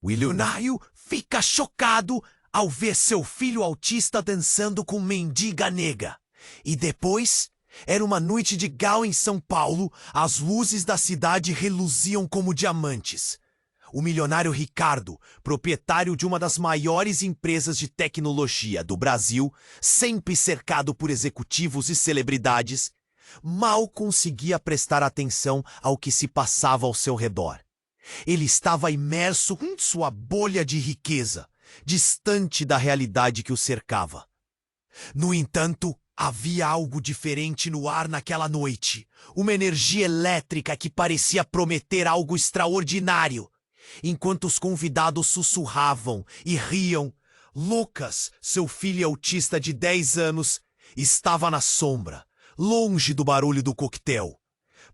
O milionário fica chocado ao ver seu filho autista dançando com mendiga nega. E depois, era uma noite de gala em São Paulo, as luzes da cidade reluziam como diamantes. O milionário Ricardo, proprietário de uma das maiores empresas de tecnologia do Brasil, sempre cercado por executivos e celebridades, mal conseguia prestar atenção ao que se passava ao seu redor. Ele estava imerso em sua bolha de riqueza, distante da realidade que o cercava. No entanto, havia algo diferente no ar naquela noite. Uma energia elétrica que parecia prometer algo extraordinário. Enquanto os convidados sussurravam e riam, Lucas, seu filho autista de 10 anos, estava na sombra, longe do barulho do coquetel.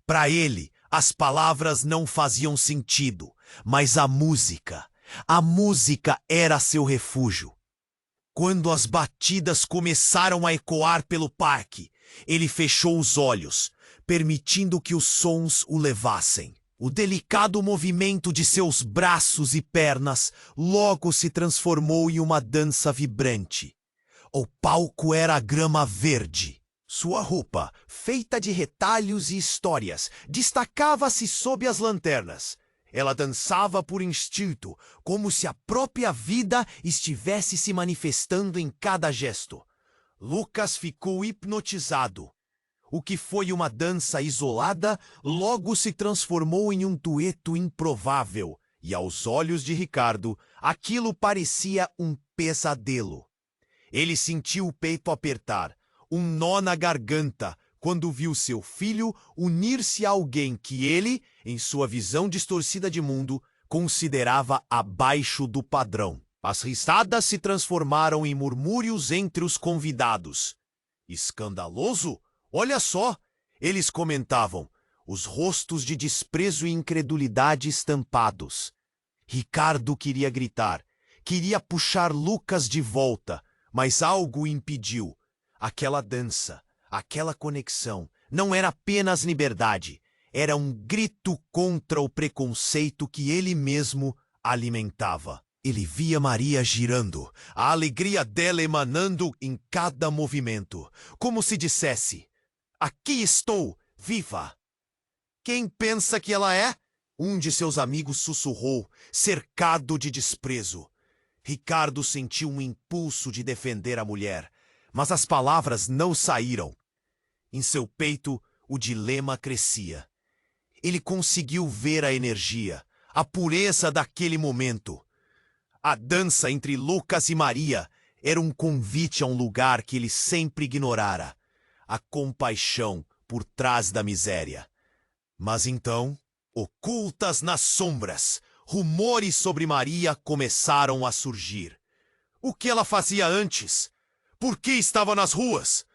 Para ele, as palavras não faziam sentido, mas a música era seu refúgio. Quando as batidas começaram a ecoar pelo parque, ele fechou os olhos, permitindo que os sons o levassem. O delicado movimento de seus braços e pernas logo se transformou em uma dança vibrante. O palco era a grama verde. Sua roupa, feita de retalhos e histórias, destacava-se sob as lanternas. Ela dançava por instinto, como se a própria vida estivesse se manifestando em cada gesto. Lucas ficou hipnotizado. O que foi uma dança isolada, logo se transformou em um dueto improvável, e aos olhos de Ricardo, aquilo parecia um pesadelo. Ele sentiu o peito apertar, um nó na garganta, quando viu seu filho unir-se a alguém que ele, em sua visão distorcida de mundo, considerava abaixo do padrão. As risadas se transformaram em murmúrios entre os convidados. Escandaloso? Olha só! Eles comentavam, os rostos de desprezo e incredulidade estampados. Ricardo queria gritar, queria puxar Lucas de volta, mas algo o impediu. Aquela dança, aquela conexão, não era apenas liberdade, era um grito contra o preconceito que ele mesmo alimentava. Ele via Maria girando, a alegria dela emanando em cada movimento, como se dissesse: aqui estou, viva! Quem pensa que ela é? Um de seus amigos sussurrou, cercado de desprezo. Ricardo sentiu um impulso de defender a mulher, mas as palavras não saíram. Em seu peito, o dilema crescia. Ele conseguiu ver a energia, a pureza daquele momento. A dança entre Lucas e Maria era um convite a um lugar que ele sempre ignorara. A compaixão por trás da miséria. Mas então, ocultas nas sombras, rumores sobre Maria começaram a surgir. O que ela fazia antes? Por que estava nas ruas?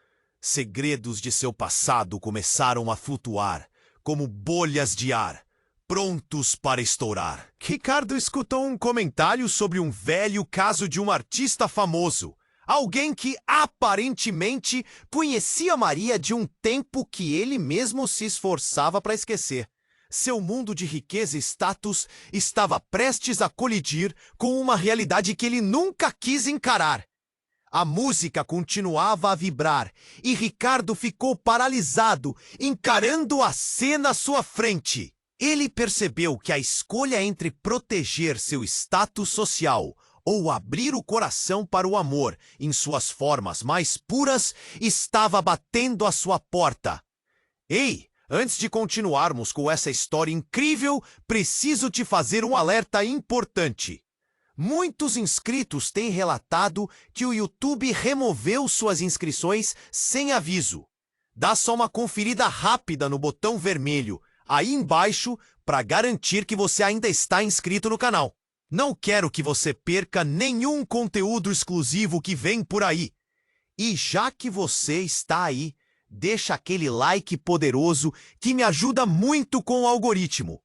Segredos de seu passado começaram a flutuar, como bolhas de ar, prontos para estourar. Ricardo escutou um comentário sobre um velho caso de um artista famoso. Alguém que aparentemente conhecia Maria de um tempo que ele mesmo se esforçava para esquecer. Seu mundo de riqueza e status estava prestes a colidir com uma realidade que ele nunca quis encarar. A música continuava a vibrar e Ricardo ficou paralisado, encarando a cena à sua frente. Ele percebeu que a escolha entre proteger seu status social ou abrir o coração para o amor em suas formas mais puras estava batendo à sua porta. Ei, antes de continuarmos com essa história incrível, preciso te fazer um alerta importante. Muitos inscritos têm relatado que o YouTube removeu suas inscrições sem aviso. Dá só uma conferida rápida no botão vermelho aí embaixo para garantir que você ainda está inscrito no canal. Não quero que você perca nenhum conteúdo exclusivo que vem por aí. E já que você está aí, deixa aquele like poderoso que me ajuda muito com o algoritmo.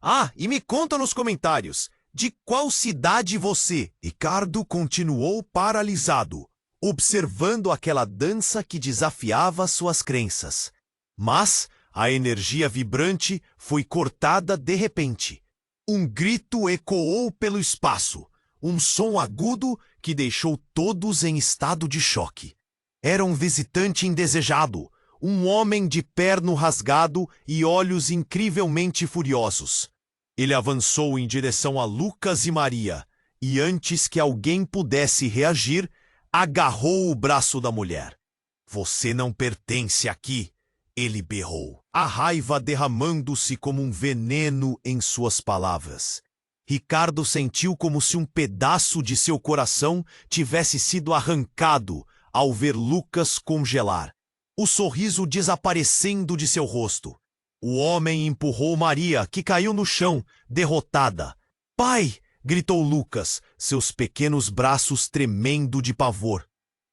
Ah, e me conta nos comentários, de qual cidade você? Ricardo continuou paralisado, observando aquela dança que desafiava suas crenças. Mas a energia vibrante foi cortada de repente. Um grito ecoou pelo espaço, um som agudo que deixou todos em estado de choque. Era um visitante indesejado, um homem de perno rasgado e olhos incrivelmente furiosos. Ele avançou em direção a Lucas e Maria, e antes que alguém pudesse reagir, agarrou o braço da mulher. "Você não pertence aqui", ele berrou, a raiva derramando-se como um veneno em suas palavras. Ricardo sentiu como se um pedaço de seu coração tivesse sido arrancado ao ver Lucas congelar, o sorriso desaparecendo de seu rosto. O homem empurrou Maria, que caiu no chão, derrotada. "Pai!" gritou Lucas, seus pequenos braços tremendo de pavor.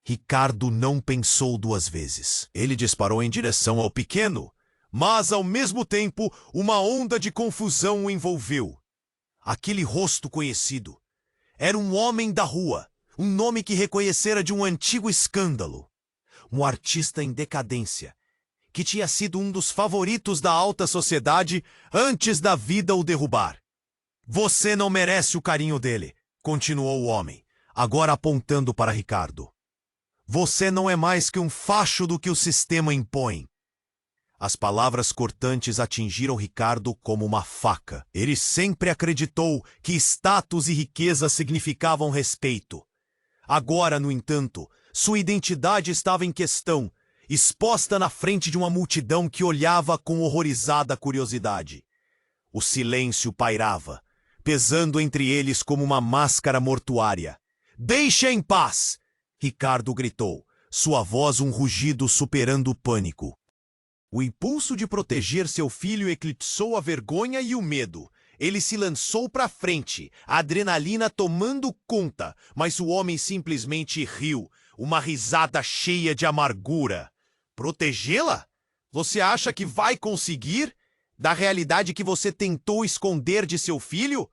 Ricardo não pensou duas vezes. Ele disparou em direção ao pequeno, mas ao mesmo tempo uma onda de confusão o envolveu. Aquele rosto conhecido era um homem da rua, um nome que reconhecera de um antigo escândalo. Um artista em decadência, que tinha sido um dos favoritos da alta sociedade antes da vida o derrubar. "Você não merece o carinho dele", continuou o homem, agora apontando para Ricardo. "Você não é mais que um facho do que o sistema impõe." As palavras cortantes atingiram Ricardo como uma faca. Ele sempre acreditou que status e riqueza significavam respeito. Agora, no entanto, sua identidade estava em questão, exposta na frente de uma multidão que olhava com horrorizada curiosidade. O silêncio pairava, pesando entre eles como uma máscara mortuária. "Deixe em paz!" Ricardo gritou, sua voz um rugido superando o pânico. O impulso de proteger seu filho eclipsou a vergonha e o medo. Ele se lançou para frente, a adrenalina tomando conta, mas o homem simplesmente riu, uma risada cheia de amargura. "Protegê-la? Você acha que vai conseguir? Da realidade que você tentou esconder de seu filho?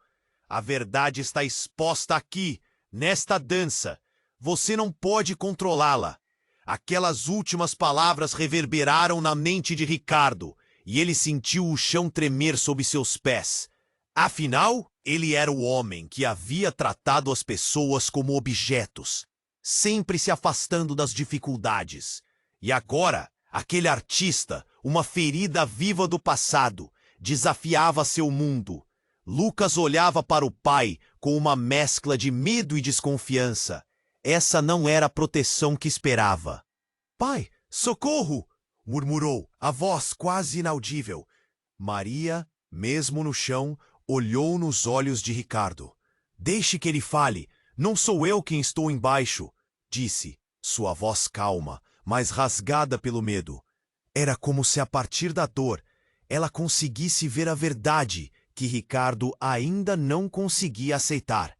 A verdade está exposta aqui, nesta dança. Você não pode controlá-la." Aquelas últimas palavras reverberaram na mente de Ricardo, e ele sentiu o chão tremer sob seus pés. Afinal, ele era o homem que havia tratado as pessoas como objetos, sempre se afastando das dificuldades. E agora, aquele artista, uma ferida viva do passado, desafiava seu mundo. Lucas olhava para o pai com uma mescla de medo e desconfiança. Essa não era a proteção que esperava. "Pai, socorro!" murmurou, a voz quase inaudível. Maria, mesmo no chão, olhou nos olhos de Ricardo. "Deixe que ele fale, não sou eu quem estou embaixo", disse, sua voz calma, mas rasgada pelo medo. Era como se a partir da dor, ela conseguisse ver a verdade que Ricardo ainda não conseguia aceitar.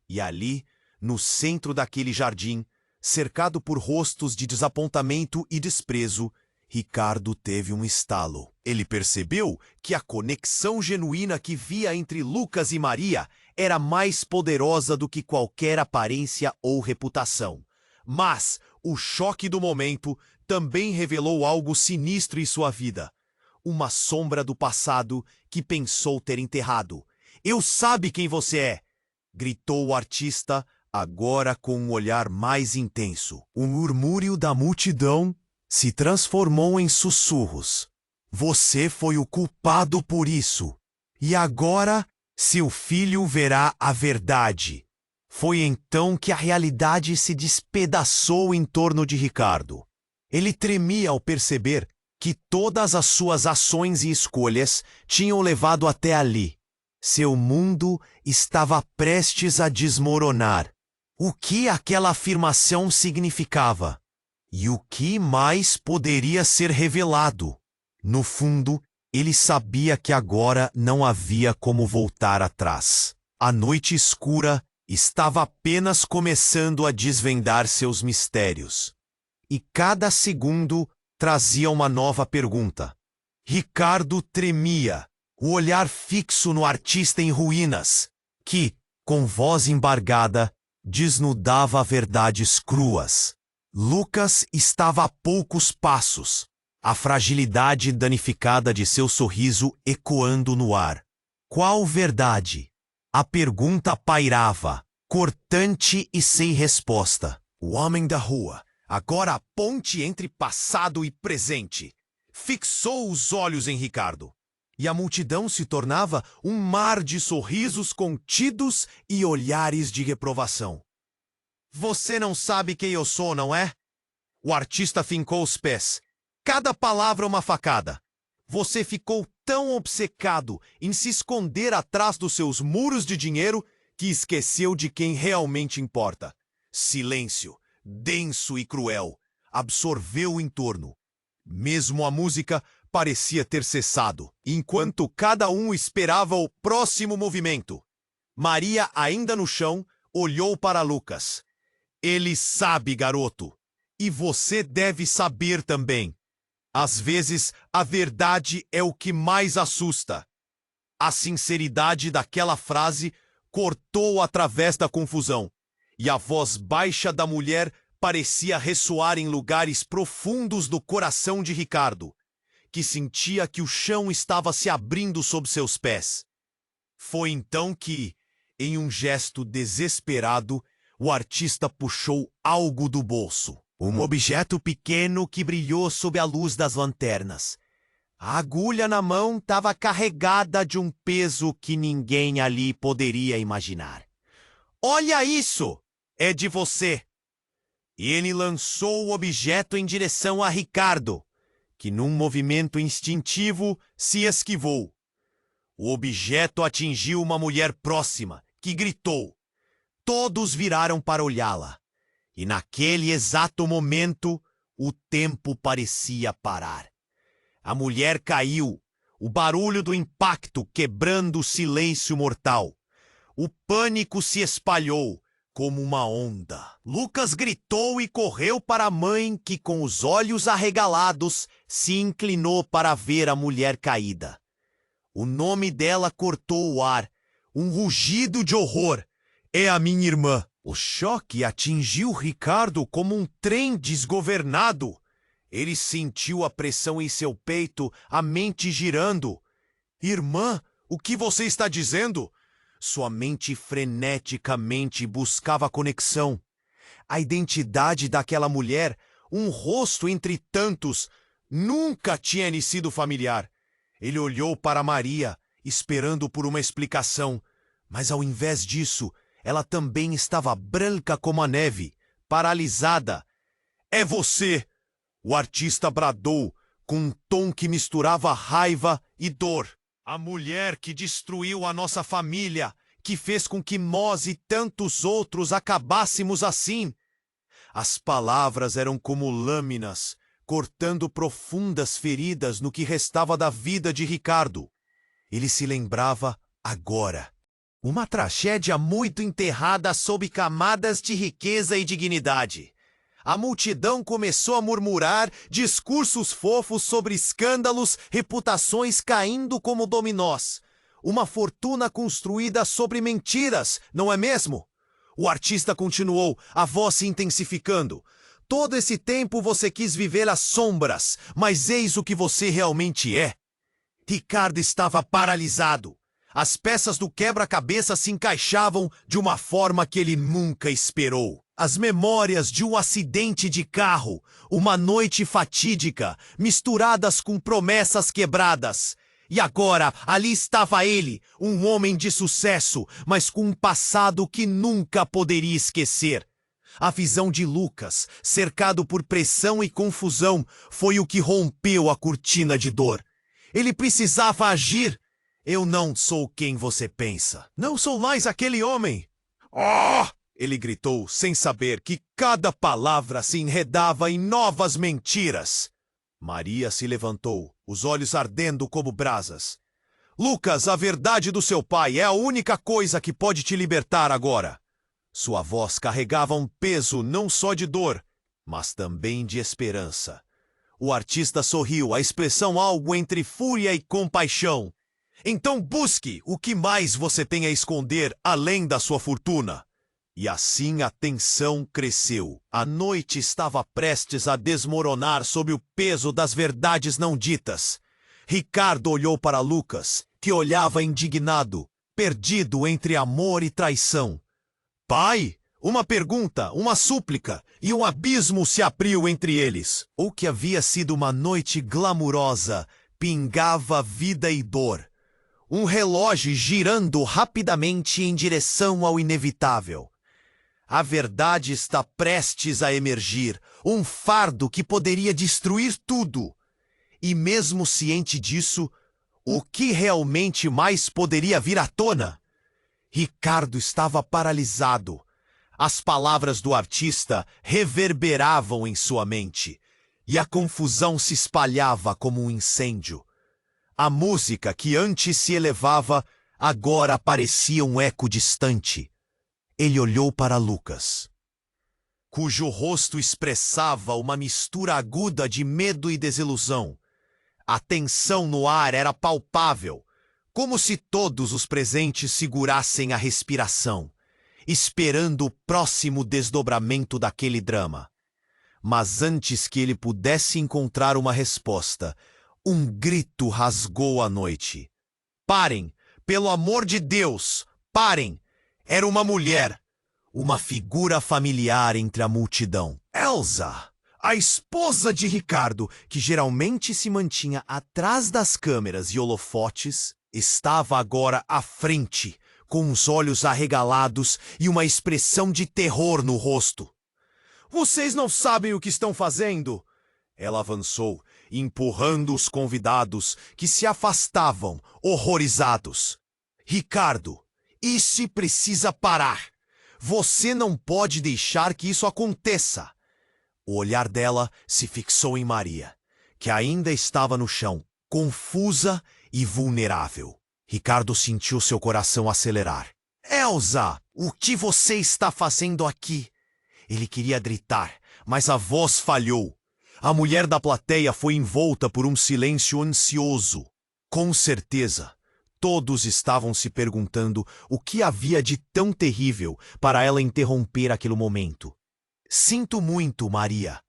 E ali, no centro daquele jardim, cercado por rostos de desapontamento e desprezo, Ricardo teve um estalo. Ele percebeu que a conexão genuína que via entre Lucas e Maria era mais poderosa do que qualquer aparência ou reputação. Mas o choque do momento também revelou algo sinistro em sua vida. Uma sombra do passado que pensou ter enterrado. "Eu sabe quem você é!" gritou o artista, agora com um olhar mais intenso. O murmúrio da multidão se transformou em sussurros. "Você foi o culpado por isso. E agora, seu filho verá a verdade." Foi então que a realidade se despedaçou em torno de Ricardo. Ele tremia ao perceber que todas as suas ações e escolhas tinham levado até ali. Seu mundo estava prestes a desmoronar. O que aquela afirmação significava? E o que mais poderia ser revelado? No fundo, ele sabia que agora não havia como voltar atrás. A noite escura estava apenas começando a desvendar seus mistérios. E cada segundo trazia uma nova pergunta. Ricardo tremia, o olhar fixo no artista em ruínas, que, com voz embargada, desnudava verdades cruas. Lucas estava a poucos passos, a fragilidade danificada de seu sorriso ecoando no ar. Qual verdade? A pergunta pairava, cortante e sem resposta. O homem da rua, agora a ponte entre passado e presente, fixou os olhos em Ricardo. E a multidão se tornava um mar de sorrisos contidos e olhares de reprovação. Você não sabe quem eu sou, não é? O artista fincou os pés. Cada palavra uma facada. Você ficou tão obcecado em se esconder atrás dos seus muros de dinheiro que esqueceu de quem realmente importa. Silêncio, denso e cruel, absorveu o entorno. Mesmo a música parecia ter cessado, enquanto cada um esperava o próximo movimento. Maria, ainda no chão, olhou para Lucas. Ele sabe, garoto. E você deve saber também. Às vezes, a verdade é o que mais assusta. A sinceridade daquela frase cortou através da confusão, e a voz baixa da mulher parecia ressoar em lugares profundos do coração de Ricardo, que sentia que o chão estava se abrindo sob seus pés. Foi então que, em um gesto desesperado, o artista puxou algo do bolso. Um objeto pequeno que brilhou sob a luz das lanternas. A agulha na mão estava carregada de um peso que ninguém ali poderia imaginar. Olha isso! É de você! E ele lançou o objeto em direção a Ricardo, que num movimento instintivo se esquivou. O objeto atingiu uma mulher próxima, que gritou. Todos viraram para olhá-la. E naquele exato momento, o tempo parecia parar. A mulher caiu, o barulho do impacto quebrando o silêncio mortal. O pânico se espalhou como uma onda. Lucas gritou e correu para a mãe que, com os olhos arregalados, se inclinou para ver a mulher caída. O nome dela cortou o ar, um rugido de horror. É a minha irmã. O choque atingiu Ricardo como um trem desgovernado. Ele sentiu a pressão em seu peito, a mente girando. Irmã, o que você está dizendo? Sua mente freneticamente buscava conexão. A identidade daquela mulher, um rosto entre tantos, nunca tinha lhe sido familiar. Ele olhou para Maria, esperando por uma explicação, mas ao invés disso, ela também estava branca como a neve, paralisada. É você! O artista bradou, com um tom que misturava raiva e dor. A mulher que destruiu a nossa família, que fez com que nós e tantos outros acabássemos assim. As palavras eram como lâminas, cortando profundas feridas no que restava da vida de Ricardo. Ele se lembrava agora. Uma tragédia muito enterrada sob camadas de riqueza e dignidade. A multidão começou a murmurar discursos fofos sobre escândalos, reputações caindo como dominós. Uma fortuna construída sobre mentiras, não é mesmo? O artista continuou, a voz se intensificando. Todo esse tempo você quis viver às sombras, mas eis o que você realmente é. Ricardo estava paralisado. As peças do quebra-cabeça se encaixavam de uma forma que ele nunca esperou. As memórias de um acidente de carro, uma noite fatídica, misturadas com promessas quebradas. E agora, ali estava ele, um homem de sucesso, mas com um passado que nunca poderia esquecer. A visão de Lucas, cercado por pressão e confusão, foi o que rompeu a cortina de dor. Ele precisava agir. Eu não sou quem você pensa. Não sou mais aquele homem. Oh! Ele gritou, sem saber que cada palavra se enredava em novas mentiras. Maria se levantou, os olhos ardendo como brasas. Lucas, a verdade do seu pai é a única coisa que pode te libertar agora. Sua voz carregava um peso não só de dor, mas também de esperança. O artista sorriu, a expressão algo entre fúria e compaixão. Então busque o que mais você tem a esconder além da sua fortuna. E assim a tensão cresceu. A noite estava prestes a desmoronar sob o peso das verdades não ditas. Ricardo olhou para Lucas, que olhava indignado, perdido entre amor e traição. Pai, uma pergunta, uma súplica, e um abismo se abriu entre eles. O que havia sido uma noite glamurosa pingava vida e dor. Um relógio girando rapidamente em direção ao inevitável. A verdade está prestes a emergir, um fardo que poderia destruir tudo. E mesmo ciente disso, o que realmente mais poderia vir à tona? Ricardo estava paralisado. As palavras do artista reverberavam em sua mente, e a confusão se espalhava como um incêndio. A música que antes se elevava, agora parecia um eco distante. Ele olhou para Lucas, cujo rosto expressava uma mistura aguda de medo e desilusão. A tensão no ar era palpável, como se todos os presentes segurassem a respiração, esperando o próximo desdobramento daquele drama. Mas antes que ele pudesse encontrar uma resposta, um grito rasgou a noite. Parem! Pelo amor de Deus! Parem! Era uma mulher, uma figura familiar entre a multidão. Elsa, a esposa de Ricardo, que geralmente se mantinha atrás das câmeras e holofotes, estava agora à frente, com os olhos arregalados e uma expressão de terror no rosto. Vocês não sabem o que estão fazendo? Ela avançou, empurrando os convidados, que se afastavam, horrorizados. Ricardo, isso precisa parar. Você não pode deixar que isso aconteça. O olhar dela se fixou em Maria, que ainda estava no chão, confusa e vulnerável. Ricardo sentiu seu coração acelerar. Elsa, o que você está fazendo aqui? Ele queria gritar, mas a voz falhou. A mulher da plateia foi envolta por um silêncio ansioso. Com certeza, todos estavam se perguntando o que havia de tão terrível para ela interromper aquele momento. Sinto muito, Maria.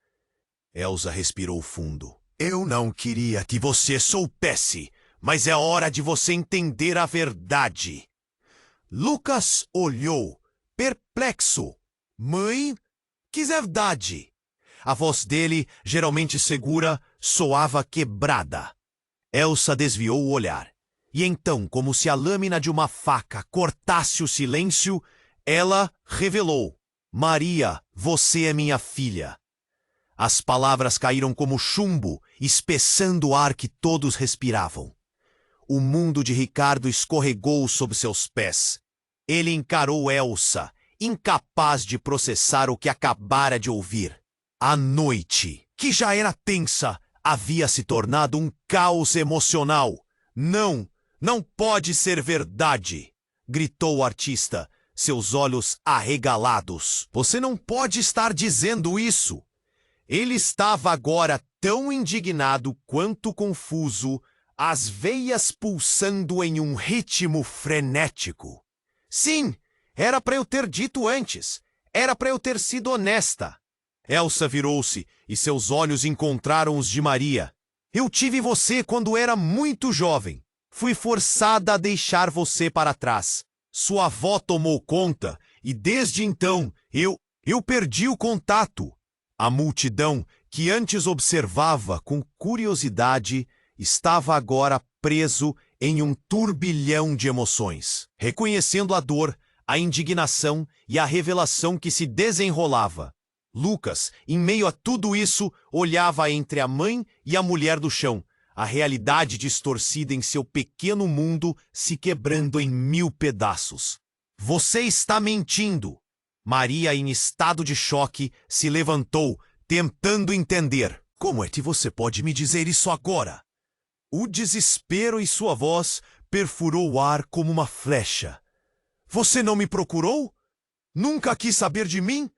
Elsa respirou fundo. Eu não queria que você soubesse, mas é hora de você entender a verdade. Lucas olhou, perplexo. Mãe, que verdade? A voz dele, geralmente segura, soava quebrada. Elsa desviou o olhar. E então, como se a lâmina de uma faca cortasse o silêncio, ela revelou: Maria, você é minha filha. As palavras caíram como chumbo, espessando o ar que todos respiravam. O mundo de Ricardo escorregou sob seus pés. Ele encarou Elsa, incapaz de processar o que acabara de ouvir. A noite, que já era tensa, havia se tornado um caos emocional. Não pode ser verdade! Gritou o artista, seus olhos arregalados. Você não pode estar dizendo isso! Ele estava agora tão indignado quanto confuso, as veias pulsando em um ritmo frenético. Sim, era para eu ter dito antes. Era para eu ter sido honesta. Elsa virou-se e seus olhos encontraram os de Maria. Eu tive você quando era muito jovem. Fui forçada a deixar você para trás. Sua avó tomou conta e desde então eu perdi o contato. A multidão, que antes observava com curiosidade, estava agora preso em um turbilhão de emoções, reconhecendo a dor, a indignação e a revelação que se desenrolava. Lucas, em meio a tudo isso, olhava entre a mãe e a mulher do chão, a realidade distorcida em seu pequeno mundo se quebrando em 1000 pedaços. Você está mentindo! Maria, em estado de choque, se levantou, tentando entender. Como é que você pode me dizer isso agora? O desespero em sua voz perfurou o ar como uma flecha. Você não me procurou? Nunca quis saber de mim?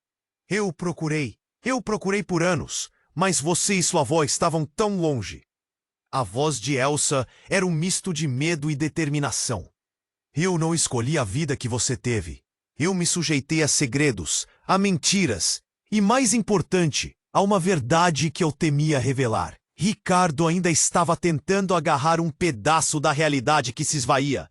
Eu procurei por anos, mas você e sua avó estavam tão longe. A voz de Elsa era um misto de medo e determinação. Eu não escolhi a vida que você teve. Eu me sujeitei a segredos, a mentiras e, mais importante, a uma verdade que eu temia revelar. Ricardo ainda estava tentando agarrar um pedaço da realidade que se esvaía.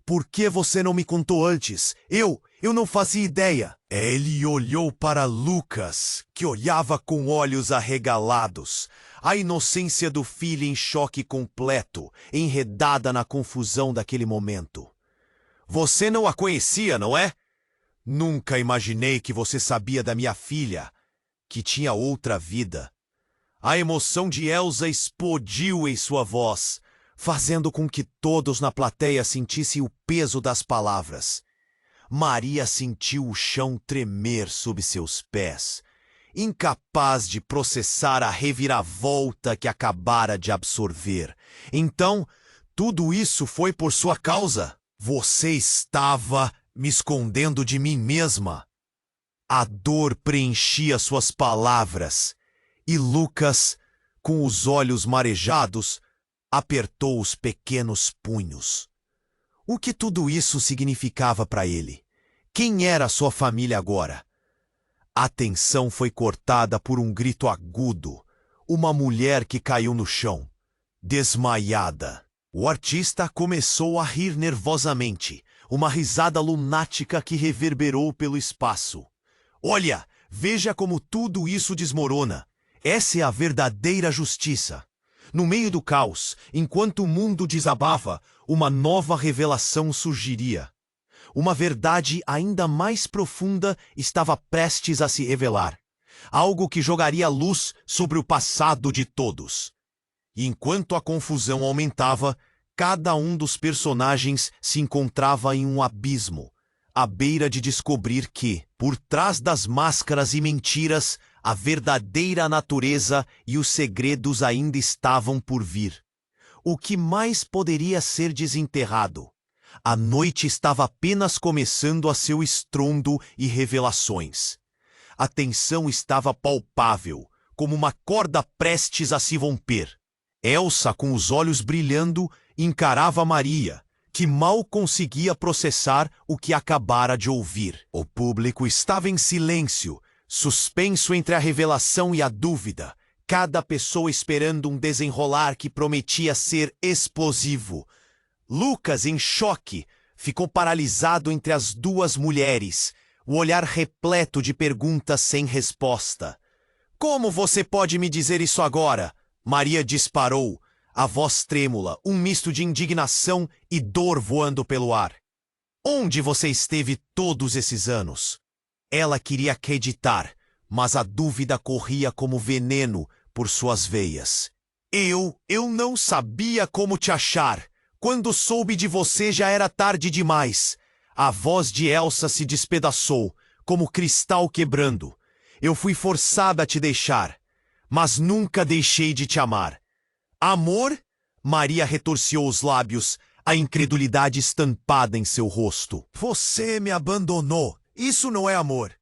Por que você não me contou antes? Eu não fazia ideia. Ele olhou para Lucas, que olhava com olhos arregalados. A inocência do filho em choque completo, enredada na confusão daquele momento. Você não a conhecia, não é? Nunca imaginei que você sabia da minha filha, que tinha outra vida. A emoção de Elsa explodiu em sua voz, fazendo com que todos na plateia sentissem o peso das palavras. Maria sentiu o chão tremer sob seus pés, incapaz de processar a reviravolta que acabara de absorver. Então, tudo isso foi por sua causa. Você estava me escondendo de mim mesma. A dor preenchia suas palavras, e Lucas, com os olhos marejados, apertou os pequenos punhos. O que tudo isso significava para ele? Quem era sua família agora? A tensão foi cortada por um grito agudo. Uma mulher que caiu no chão, desmaiada. O artista começou a rir nervosamente, uma risada lunática que reverberou pelo espaço. Olha, veja como tudo isso desmorona. Essa é a verdadeira justiça. No meio do caos, enquanto o mundo desabava, uma nova revelação surgiria. Uma verdade ainda mais profunda estava prestes a se revelar. Algo que jogaria luz sobre o passado de todos. E enquanto a confusão aumentava, cada um dos personagens se encontrava em um abismo, à beira de descobrir que, por trás das máscaras e mentiras, a verdadeira natureza e os segredos ainda estavam por vir. O que mais poderia ser desenterrado? A noite estava apenas começando a seu estrondo e revelações. A tensão estava palpável, como uma corda prestes a se romper. Elsa, com os olhos brilhando, encarava Maria, que mal conseguia processar o que acabara de ouvir. O público estava em silêncio, suspenso entre a revelação e a dúvida, cada pessoa esperando um desenrolar que prometia ser explosivo. Lucas, em choque, ficou paralisado entre as duas mulheres, o olhar repleto de perguntas sem resposta. Como você pode me dizer isso agora? Maria disparou, a voz trêmula, um misto de indignação e dor voando pelo ar. Onde você esteve todos esses anos? Ela queria acreditar, mas a dúvida corria como veneno por suas veias. Eu não sabia como te achar. Quando soube de você já era tarde demais. A voz de Elsa se despedaçou, como cristal quebrando. Eu fui forçada a te deixar, mas nunca deixei de te amar. Amor? Maria retorceu os lábios, a incredulidade estampada em seu rosto. Você me abandonou. Isso não é amor.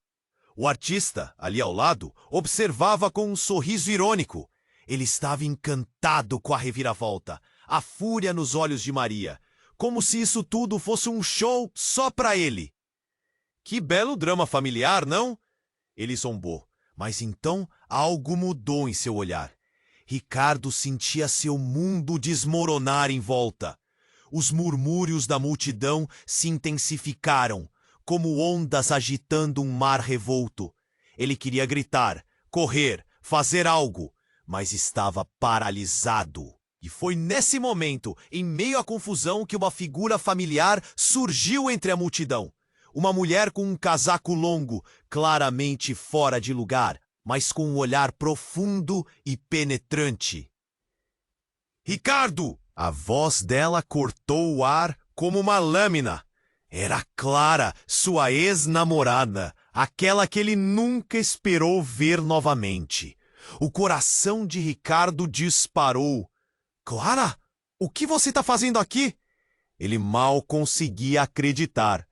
O artista, ali ao lado, observava com um sorriso irônico. Ele estava encantado com a reviravolta, a fúria nos olhos de Maria, como se isso tudo fosse um show só para ele. Que belo drama familiar, não? Ele zombou, mas então algo mudou em seu olhar. Ricardo sentia seu mundo desmoronar em volta. Os murmúrios da multidão se intensificaram, como ondas agitando um mar revolto. Ele queria gritar, correr, fazer algo, mas estava paralisado. E foi nesse momento, em meio à confusão, que uma figura familiar surgiu entre a multidão. Uma mulher com um casaco longo, claramente fora de lugar, mas com um olhar profundo e penetrante. Ricardo! A voz dela cortou o ar como uma lâmina. Era Clara, sua ex-namorada, aquela que ele nunca esperou ver novamente. O coração de Ricardo disparou. Clara, o que você está fazendo aqui? Ele mal conseguia acreditar.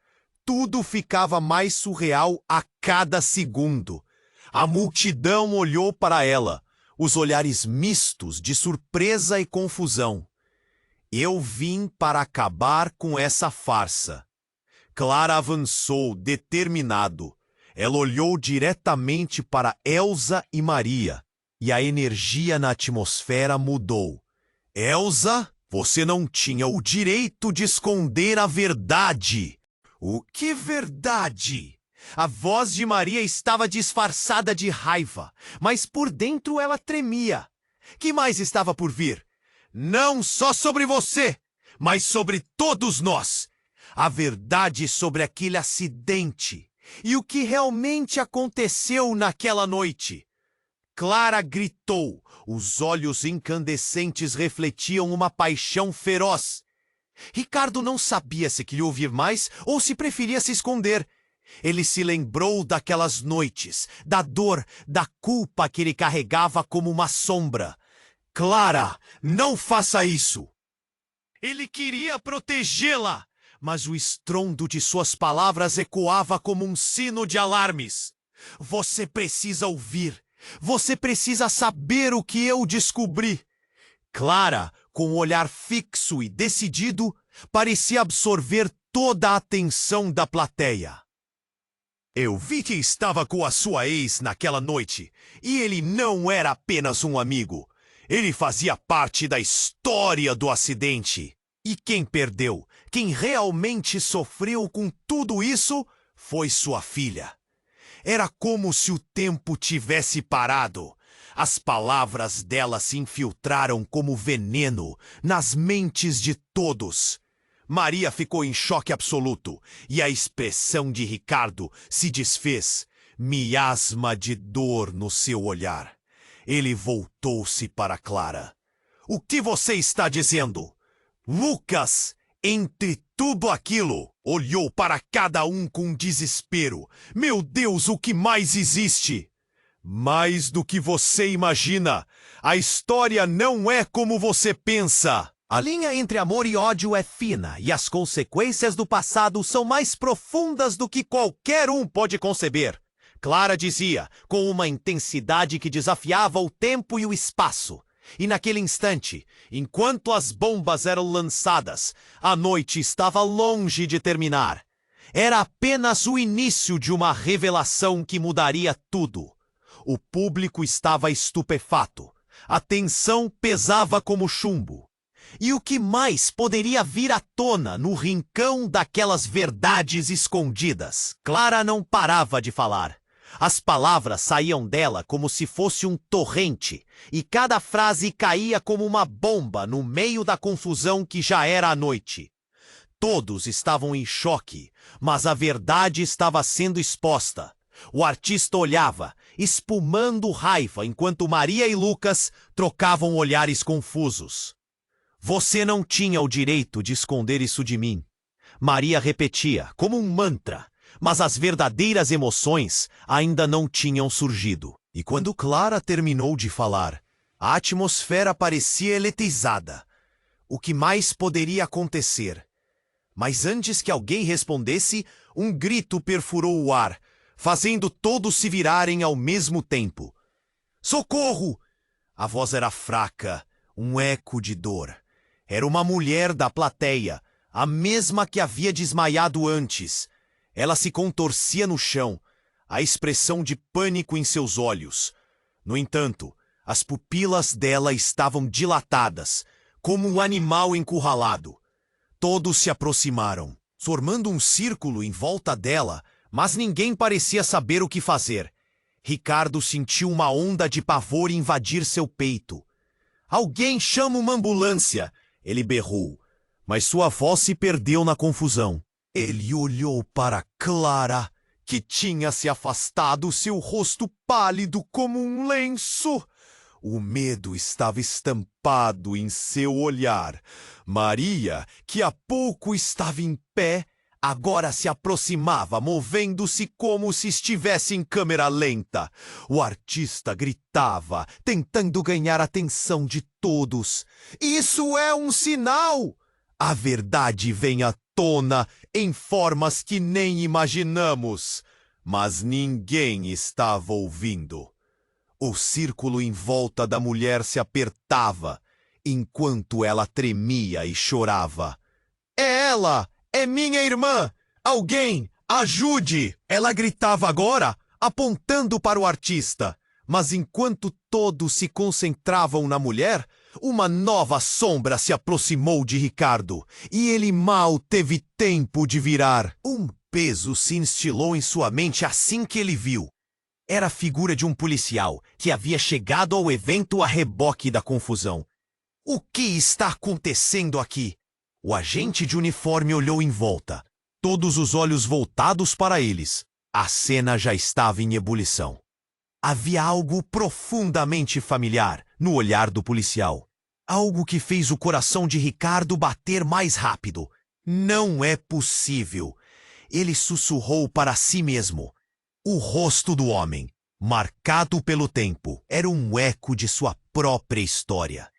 Tudo ficava mais surreal a cada segundo. A multidão olhou para ela, os olhares mistos de surpresa e confusão. Eu vim para acabar com essa farsa. Clara avançou, determinado. Ela olhou diretamente para Elsa e Maria. e a energia na atmosfera mudou. Elsa, você não tinha o direito de esconder a verdade. O que verdade? A voz de Maria estava disfarçada de raiva, mas por dentro ela tremia. Que mais estava por vir? Não só sobre você, mas sobre todos nós. A verdade sobre aquele acidente e o que realmente aconteceu naquela noite. Clara gritou. Os olhos incandescentes refletiam uma paixão feroz. Ricardo não sabia se queria ouvir mais ou se preferia se esconder. Ele se lembrou daquelas noites, da dor, da culpa que ele carregava como uma sombra. Clara, não faça isso! Ele queria protegê-la, mas o estrondo de suas palavras ecoava como um sino de alarmes. Você precisa ouvir. Você precisa saber o que eu descobri. Clara, com um olhar fixo e decidido, parecia absorver toda a atenção da plateia. Eu vi que estava com a sua ex naquela noite, e ele não era apenas um amigo. Ele fazia parte da história do acidente. E quem perdeu, quem realmente sofreu com tudo isso, foi sua filha. Era como se o tempo tivesse parado. As palavras dela se infiltraram como veneno nas mentes de todos. Maria ficou em choque absoluto e a expressão de Ricardo se desfez, miasma de dor no seu olhar. Ele voltou-se para Clara. O que você está dizendo? Lucas, entre tudo aquilo, olhou para cada um com desespero. Meu Deus, o que mais existe? Mais do que você imagina. A história não é como você pensa. A linha entre amor e ódio é fina e as consequências do passado são mais profundas do que qualquer um pode conceber. Clara dizia, com uma intensidade que desafiava o tempo e o espaço. E naquele instante, enquanto as bombas eram lançadas, a noite estava longe de terminar. Era apenas o início de uma revelação que mudaria tudo. O público estava estupefato. A tensão pesava como chumbo. E o que mais poderia vir à tona no rincão daquelas verdades escondidas? Clara não parava de falar. As palavras saíam dela como se fosse um torrente, e cada frase caía como uma bomba no meio da confusão que já era a noite. Todos estavam em choque, mas a verdade estava sendo exposta. O artista olhava, espumando raiva, enquanto Maria e Lucas trocavam olhares confusos. Você não tinha o direito de esconder isso de mim. Maria repetia, como um mantra. Mas as verdadeiras emoções ainda não tinham surgido. E quando Clara terminou de falar, a atmosfera parecia eletrizada. O que mais poderia acontecer? Mas antes que alguém respondesse, um grito perfurou o ar, fazendo todos se virarem ao mesmo tempo. Socorro! A voz era fraca, um eco de dor. Era uma mulher da plateia, a mesma que havia desmaiado antes. Ela se contorcia no chão, a expressão de pânico em seus olhos. No entanto, as pupilas dela estavam dilatadas, como um animal encurralado. Todos se aproximaram, formando um círculo em volta dela, mas ninguém parecia saber o que fazer. Ricardo sentiu uma onda de pavor invadir seu peito. Alguém chama uma ambulância! Ele berrou, mas sua voz se perdeu na confusão. Ele olhou para Clara, que tinha se afastado, seu rosto pálido como um lenço. O medo estava estampado em seu olhar. Maria, que há pouco estava em pé, agora se aproximava, movendo-se como se estivesse em câmera lenta. O artista gritava, tentando ganhar a atenção de todos. Isso é um sinal! A verdade vem à tona em formas que nem imaginamos, mas ninguém estava ouvindo. O círculo em volta da mulher se apertava, enquanto ela tremia e chorava. É ela! É minha irmã! Alguém, ajude! Ela gritava agora, apontando para o artista. Mas enquanto todos se concentravam na mulher, uma nova sombra se aproximou de Ricardo, e ele mal teve tempo de virar. Um peso se instilou em sua mente assim que ele viu. Era a figura de um policial que havia chegado ao evento a reboque da confusão. O que está acontecendo aqui? O agente de uniforme olhou em volta, todos os olhos voltados para eles. A cena já estava em ebulição. Havia algo profundamente familiar no olhar do policial. Algo que fez o coração de Ricardo bater mais rápido. Não é possível. Ele sussurrou para si mesmo. O rosto do homem, marcado pelo tempo, era um eco de sua própria história.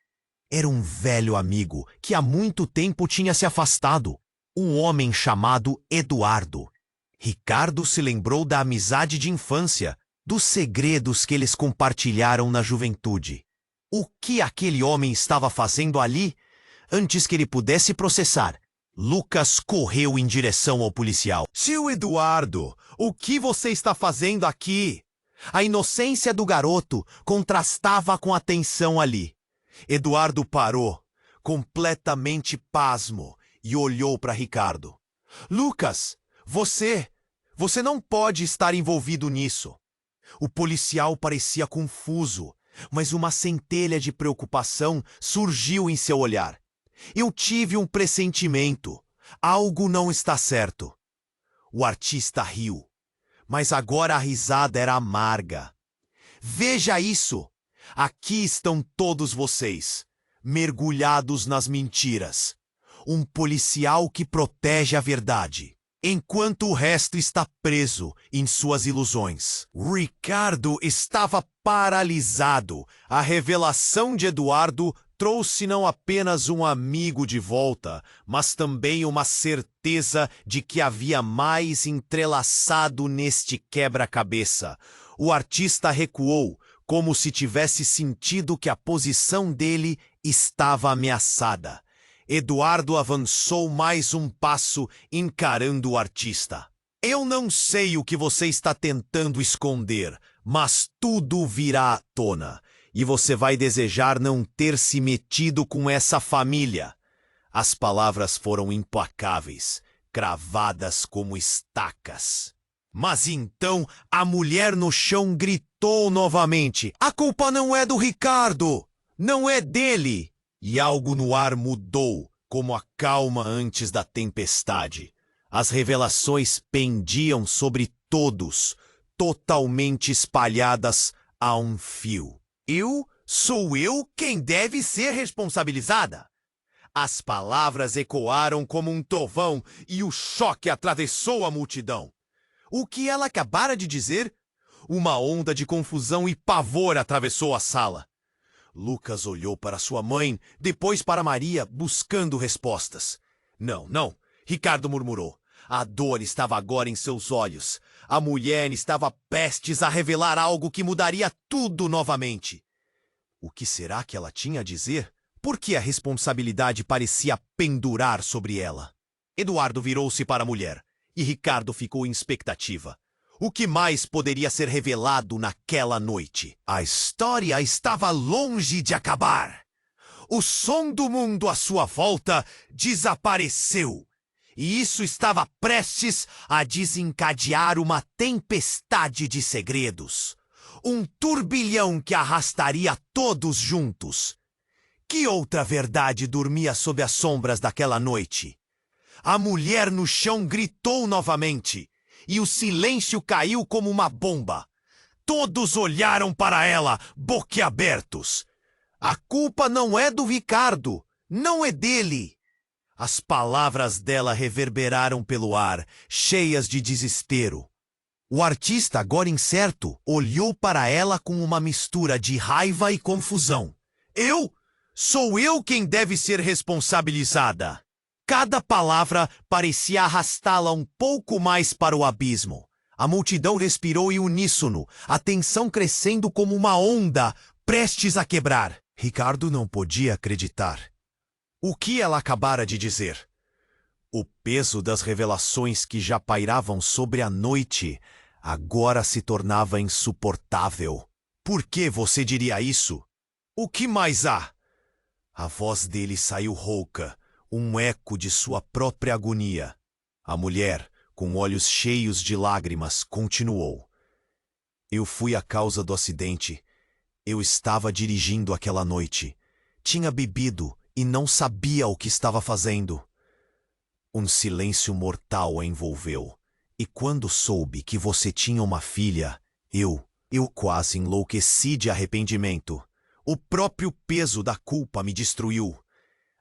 Era um velho amigo que há muito tempo tinha se afastado. Um homem chamado Eduardo. Ricardo se lembrou da amizade de infância, dos segredos que eles compartilharam na juventude. O que aquele homem estava fazendo ali? Antes que ele pudesse processar, Lucas correu em direção ao policial. Tio Eduardo, o que você está fazendo aqui? A inocência do garoto contrastava com a tensão ali. Eduardo parou, completamente pasmo, e olhou para Ricardo. Lucas, você não pode estar envolvido nisso. O policial parecia confuso, mas uma centelha de preocupação surgiu em seu olhar. Eu tive um pressentimento. Algo não está certo. O artista riu, mas agora a risada era amarga. Veja isso! Aqui estão todos vocês, mergulhados nas mentiras. Um policial que protege a verdade, enquanto o resto está preso em suas ilusões. Ricardo estava paralisado. A revelação de Eduardo trouxe não apenas um amigo de volta, mas também uma certeza de que havia mais entrelaçado neste quebra-cabeça. O artista recuou, como se tivesse sentido que a posição dele estava ameaçada. Eduardo avançou mais um passo, encarando o artista. Eu não sei o que você está tentando esconder, mas tudo virá à tona, e você vai desejar não ter se metido com essa família. As palavras foram implacáveis, cravadas como estacas. Mas então a mulher no chão gritou novamente. A culpa não é do Ricardo, não é dele. E algo no ar mudou, como a calma antes da tempestade. As revelações pendiam sobre todos, totalmente espalhadas a um fio. Sou eu quem deve ser responsabilizada. As palavras ecoaram como um trovão e o choque atravessou a multidão. O que ela acabara de dizer? Uma onda de confusão e pavor atravessou a sala. Lucas olhou para sua mãe, depois para Maria, buscando respostas. Não, Ricardo murmurou. A dor estava agora em seus olhos. A mulher estava prestes a revelar algo que mudaria tudo novamente. O que será que ela tinha a dizer? Por que a responsabilidade parecia pendurar sobre ela? Eduardo virou-se para a mulher, e Ricardo ficou em expectativa. O que mais poderia ser revelado naquela noite? A história estava longe de acabar. O som do mundo à sua volta desapareceu. E isso estava prestes a desencadear uma tempestade de segredos. Um turbilhão que arrastaria todos juntos. Que outra verdade dormia sob as sombras daquela noite? A mulher no chão gritou novamente. E o silêncio caiu como uma bomba. Todos olharam para ela, boquiabertos. A culpa não é do Ricardo, não é dele. As palavras dela reverberaram pelo ar, cheias de desespero. O artista, agora incerto, olhou para ela com uma mistura de raiva e confusão. Sou eu quem deve ser responsabilizada. Cada palavra parecia arrastá-la um pouco mais para o abismo. A multidão respirou em uníssono, a tensão crescendo como uma onda, prestes a quebrar. Ricardo não podia acreditar. O que ela acabara de dizer? O peso das revelações que já pairavam sobre a noite agora se tornava insuportável. Por que você diria isso? O que mais há? A voz dele saiu rouca, um eco de sua própria agonia. A mulher, com olhos cheios de lágrimas, continuou. Eu fui a causa do acidente. Eu estava dirigindo aquela noite. Tinha bebido e não sabia o que estava fazendo. Um silêncio mortal a envolveu. E quando soube que você tinha uma filha, eu quase enlouqueci de arrependimento. O próprio peso da culpa me destruiu.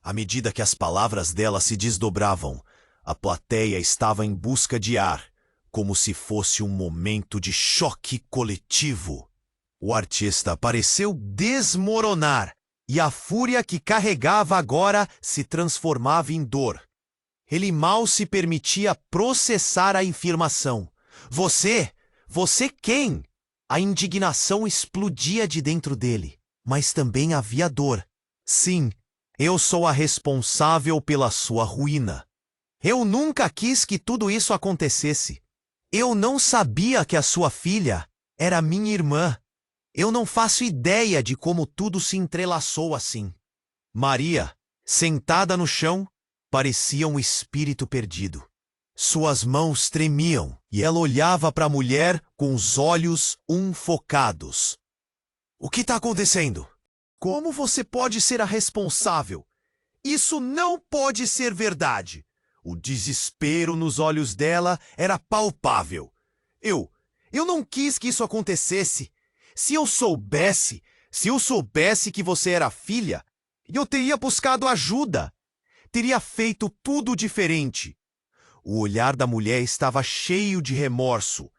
À medida que as palavras dela se desdobravam, a plateia estava em busca de ar, como se fosse um momento de choque coletivo. O artista pareceu desmoronar, e a fúria que carregava agora se transformava em dor. Ele mal se permitia processar a afirmação. Você quem? A indignação explodia de dentro dele, mas também havia dor. Sim, eu sou a responsável pela sua ruína. Eu nunca quis que tudo isso acontecesse. Eu não sabia que a sua filha era minha irmã. Eu não faço ideia de como tudo se entrelaçou assim. Maria, sentada no chão, parecia um espírito perdido. Suas mãos tremiam e ela olhava para a mulher com os olhos focados. O que está acontecendo? Como você pode ser a responsável? Isso não pode ser verdade. O desespero nos olhos dela era palpável. Eu não quis que isso acontecesse. Se eu soubesse que você era filha, eu teria buscado ajuda. Teria feito tudo diferente. O olhar da mulher estava cheio de remorso,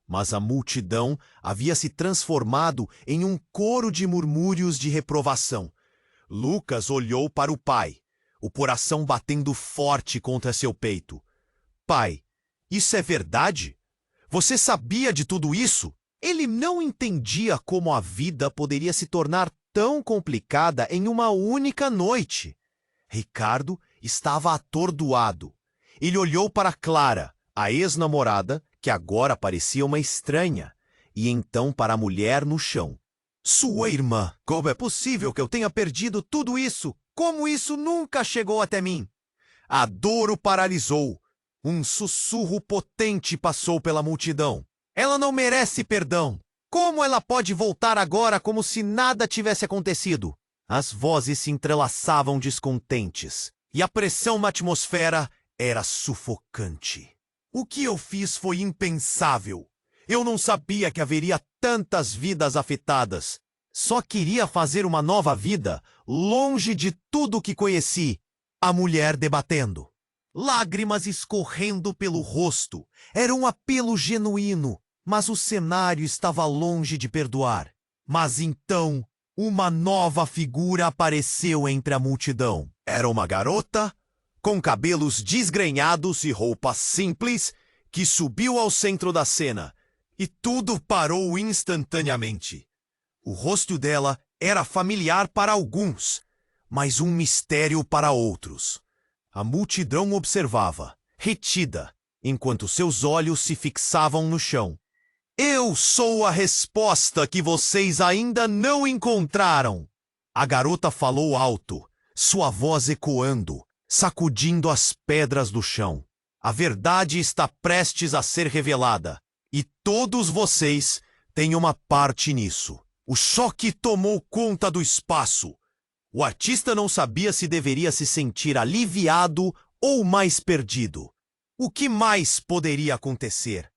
mas a multidão havia se transformado em um coro de murmúrios de reprovação. Lucas olhou para o pai, o coração batendo forte contra seu peito. Pai, isso é verdade? Você sabia de tudo isso? Ele não entendia como a vida poderia se tornar tão complicada em uma única noite. Ricardo estava atordoado. Ele olhou para Clara, a ex-namorada, que agora parecia uma estranha, e então para a mulher no chão. Sua irmã! Como é possível que eu tenha perdido tudo isso? Como isso nunca chegou até mim? A dor o paralisou. Um sussurro potente passou pela multidão. Ela não merece perdão. Como ela pode voltar agora como se nada tivesse acontecido? As vozes se entrelaçavam descontentes, e a pressão na atmosfera era sufocante. O que eu fiz foi impensável. Eu não sabia que haveria tantas vidas afetadas. Só queria fazer uma nova vida, longe de tudo que conheci. A mulher debatendo. Lágrimas escorrendo pelo rosto. Era um apelo genuíno, mas o cenário estava longe de perdoar. Mas então, uma nova figura apareceu entre a multidão. Era uma garota, com cabelos desgrenhados e roupa simples, que subiu ao centro da cena, e tudo parou instantaneamente. O rosto dela era familiar para alguns, mas um mistério para outros. A multidão observava, retida, enquanto seus olhos se fixavam no chão. Eu sou a resposta que vocês ainda não encontraram. A garota falou alto, sua voz ecoando, sacudindo as pedras do chão. A verdade está prestes a ser revelada, e todos vocês têm uma parte nisso. O choque tomou conta do espaço. O artista não sabia se deveria se sentir aliviado ou mais perdido. O que mais poderia acontecer?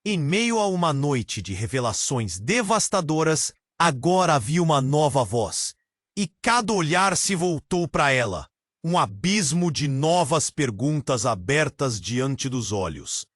Em meio a uma noite de revelações devastadoras, agora havia uma nova voz, e cada olhar se voltou para ela. Um abismo de novas perguntas abertas diante dos olhos.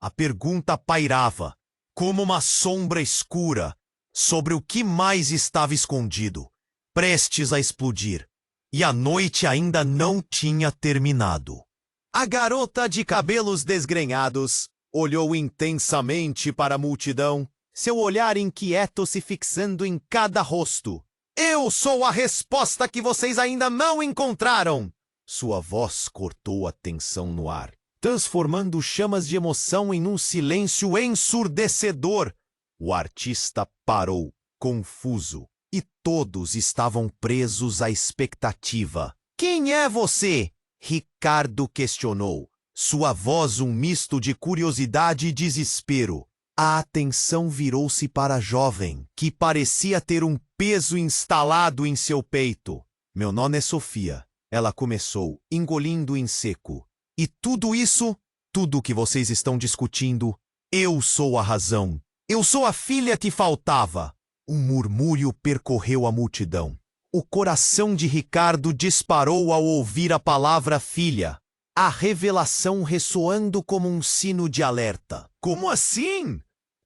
A pergunta pairava, como uma sombra escura, sobre o que mais estava escondido, prestes a explodir. E a noite ainda não tinha terminado. A garota de cabelos desgrenhados olhou intensamente para a multidão, seu olhar inquieto se fixando em cada rosto. Eu sou a resposta que vocês ainda não encontraram! Sua voz cortou a tensão no ar, transformando chamas de emoção em um silêncio ensurdecedor. O artista parou, confuso, e todos estavam presos à expectativa. Quem é você? Ricardo questionou, sua voz um misto de curiosidade e desespero. A atenção virou-se para a jovem, que parecia ter um peso instalado em seu peito. Meu nome é Sofia, ela começou, engolindo em seco. E tudo isso, tudo que vocês estão discutindo, eu sou a razão. Eu sou a filha que faltava. Um murmúrio percorreu a multidão. O coração de Ricardo disparou ao ouvir a palavra filha. A revelação ressoando como um sino de alerta. Como assim?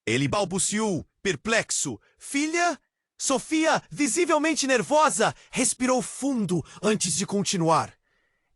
Ele balbuciou, perplexo. Filha? Sofia, visivelmente nervosa, respirou fundo antes de continuar.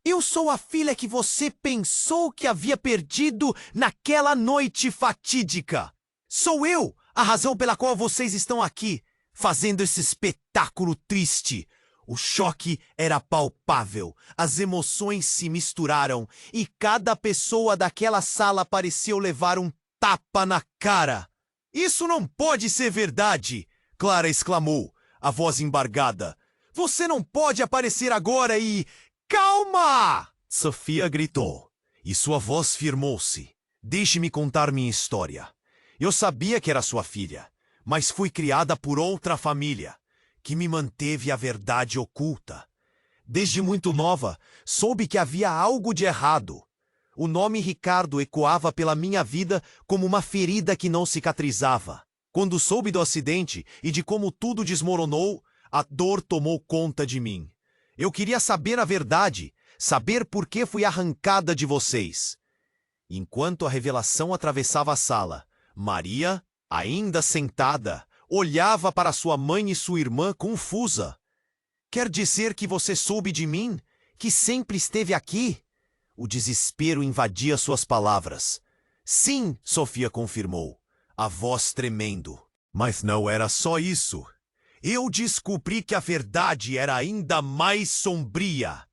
Eu sou a filha que você pensou que havia perdido naquela noite fatídica. Sou eu a razão pela qual vocês estão aqui, fazendo esse espetáculo triste. O choque era palpável, as emoções se misturaram e cada pessoa daquela sala pareceu levar um tapa na cara. Isso não pode ser verdade, Clara exclamou, a voz embargada. Você não pode aparecer agora e... Calma! Sofia gritou, e sua voz firmou-se. Deixe-me contar minha história. Eu sabia que era sua filha, mas fui criada por outra família, que me manteve a verdade oculta. Desde muito nova, soube que havia algo de errado. O nome Ricardo ecoava pela minha vida como uma ferida que não cicatrizava. Quando soube do acidente e de como tudo desmoronou, a dor tomou conta de mim. Eu queria saber a verdade, saber por que fui arrancada de vocês. Enquanto a revelação atravessava a sala, Maria, ainda sentada, olhava para sua mãe e sua irmã confusa. Quer dizer que você soube de mim? Que sempre esteve aqui? O desespero invadia suas palavras. Sim, Sofia confirmou, a voz tremendo. Mas não era só isso. Eu descobri que a verdade era ainda mais sombria.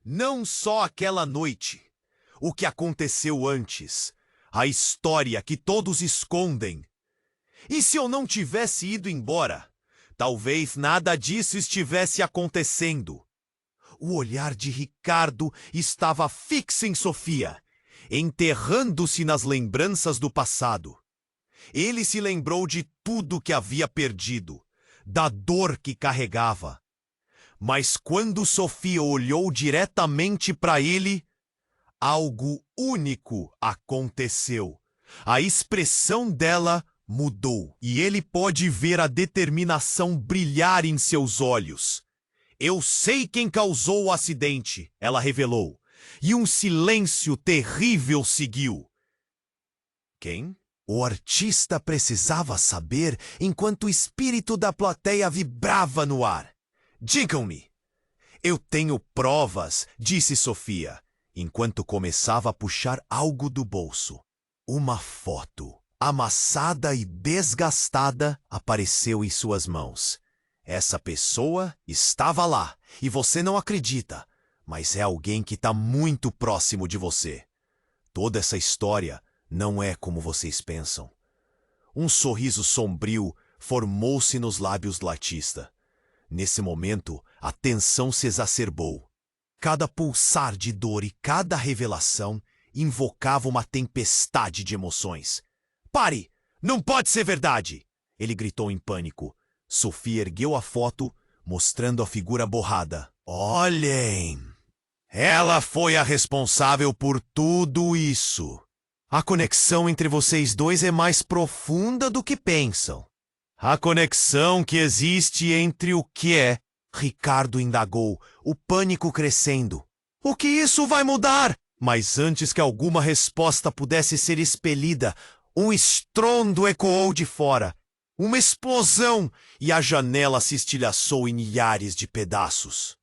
Não só aquela noite. O que aconteceu antes. A história que todos escondem. E se eu não tivesse ido embora? Talvez nada disso estivesse acontecendo. O olhar de Ricardo estava fixo em Sofia, enterrando-se nas lembranças do passado. Ele se lembrou de tudo que havia perdido, da dor que carregava. Mas quando Sofia olhou diretamente para ele, algo único aconteceu. A expressão dela mudou e ele pôde ver a determinação brilhar em seus olhos. Eu sei quem causou o acidente, ela revelou, e um silêncio terrível seguiu. Quem? O artista precisava saber enquanto o espírito da plateia vibrava no ar. Digam-me. Eu tenho provas, disse Sofia, enquanto começava a puxar algo do bolso. Uma foto, amassada e desgastada, apareceu em suas mãos. Essa pessoa estava lá, e você não acredita, mas é alguém que está muito próximo de você. Toda essa história não é como vocês pensam. Um sorriso sombrio formou-se nos lábios do artista. Nesse momento, a tensão se exacerbou. Cada pulsar de dor e cada revelação invocava uma tempestade de emoções. Pare! Não pode ser verdade! Ele gritou em pânico. Sofia ergueu a foto, mostrando a figura borrada. Olhem! Ela foi a responsável por tudo isso. A conexão entre vocês dois é mais profunda do que pensam. A conexão que existe entre o que é? Ricardo indagou, o pânico crescendo. O que isso vai mudar? Mas antes que alguma resposta pudesse ser expelida, um estrondo ecoou de fora. Uma explosão, e a janela se estilhaçou em milhares de pedaços.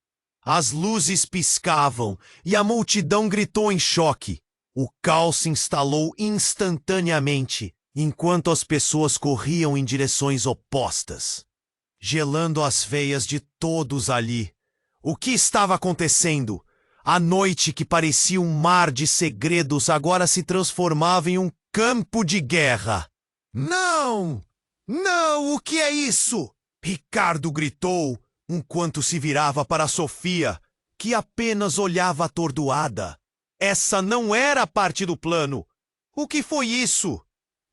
As luzes piscavam, e a multidão gritou em choque. O caos se instalou instantaneamente, enquanto as pessoas corriam em direções opostas, gelando as veias de todos ali. O que estava acontecendo? A noite que parecia um mar de segredos agora se transformava em um campo de guerra. Não! Não, o que é isso? Ricardo gritou, enquanto se virava para Sofia, que apenas olhava atordoada. Essa não era parte do plano. O que foi isso?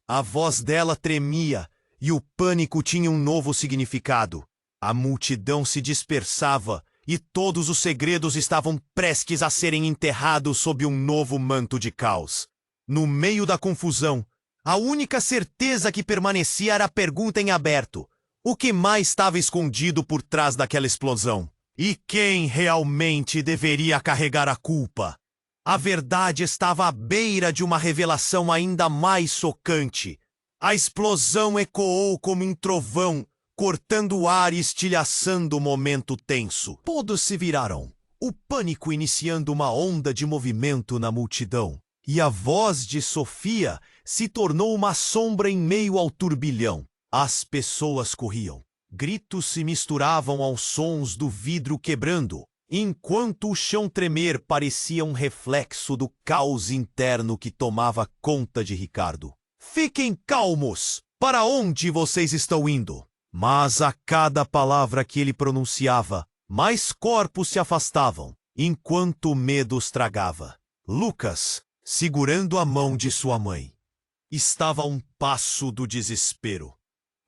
A voz dela tremia e o pânico tinha um novo significado. A multidão se dispersava e todos os segredos estavam prestes a serem enterrados sob um novo manto de caos. No meio da confusão, a única certeza que permanecia era a pergunta em aberto. O que mais estava escondido por trás daquela explosão? E quem realmente deveria carregar a culpa? A verdade estava à beira de uma revelação ainda mais chocante. A explosão ecoou como um trovão, cortando o ar e estilhaçando o momento tenso. Todos se viraram, o pânico iniciando uma onda de movimento na multidão. E a voz de Sofia se tornou uma sombra em meio ao turbilhão. As pessoas corriam. Gritos se misturavam aos sons do vidro quebrando, enquanto o chão tremer parecia um reflexo do caos interno que tomava conta de Ricardo. Fiquem calmos! Para onde vocês estão indo? Mas a cada palavra que ele pronunciava, mais corpos se afastavam, enquanto o medo os tragava. Lucas, segurando a mão de sua mãe, estava a um passo do desespero.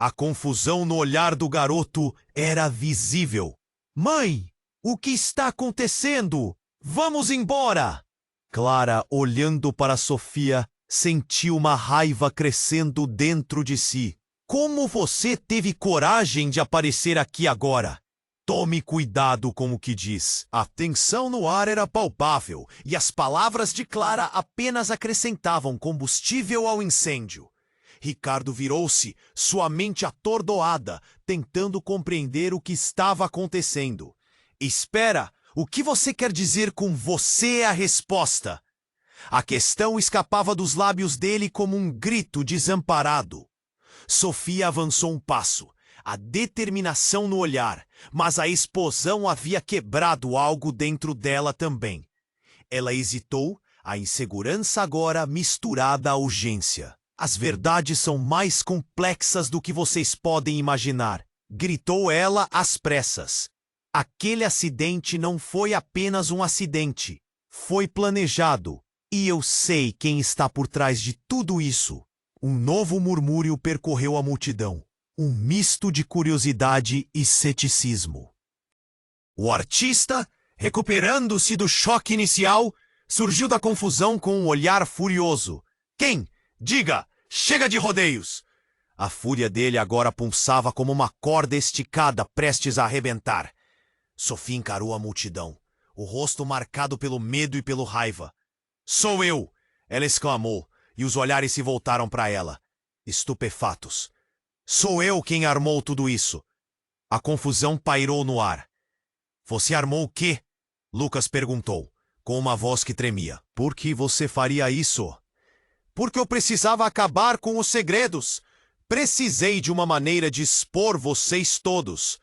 A confusão no olhar do garoto era visível. Mãe, o que está acontecendo? Vamos embora! Clara, olhando para Sofia, sentiu uma raiva crescendo dentro de si. Como você teve coragem de aparecer aqui agora? Tome cuidado com o que diz. A tensão no ar era palpável e as palavras de Clara apenas acrescentavam combustível ao incêndio. Ricardo virou-se, sua mente atordoada, tentando compreender o que estava acontecendo. Espera, o que você quer dizer com "você é a resposta"? A questão escapava dos lábios dele como um grito desamparado. Sofia avançou um passo, a determinação no olhar, mas a explosão havia quebrado algo dentro dela também. Ela hesitou, a insegurança agora misturada à urgência. As verdades são mais complexas do que vocês podem imaginar, gritou ela às pressas. Aquele acidente não foi apenas um acidente. Foi planejado. E eu sei quem está por trás de tudo isso. Um novo murmúrio percorreu a multidão. Um misto de curiosidade e ceticismo. O artista, recuperando-se do choque inicial, surgiu da confusão com um olhar furioso. Quem? Diga! Chega de rodeios! A fúria dele agora pulsava como uma corda esticada prestes a arrebentar. Sofia encarou a multidão, o rosto marcado pelo medo e pela raiva. Sou eu! Ela exclamou, e os olhares se voltaram para ela, estupefatos. Sou eu quem armou tudo isso. A confusão pairou no ar. Você armou o quê? Lucas perguntou, com uma voz que tremia. Por que você faria isso? Porque eu precisava acabar com os segredos. Precisei de uma maneira de expor vocês todos.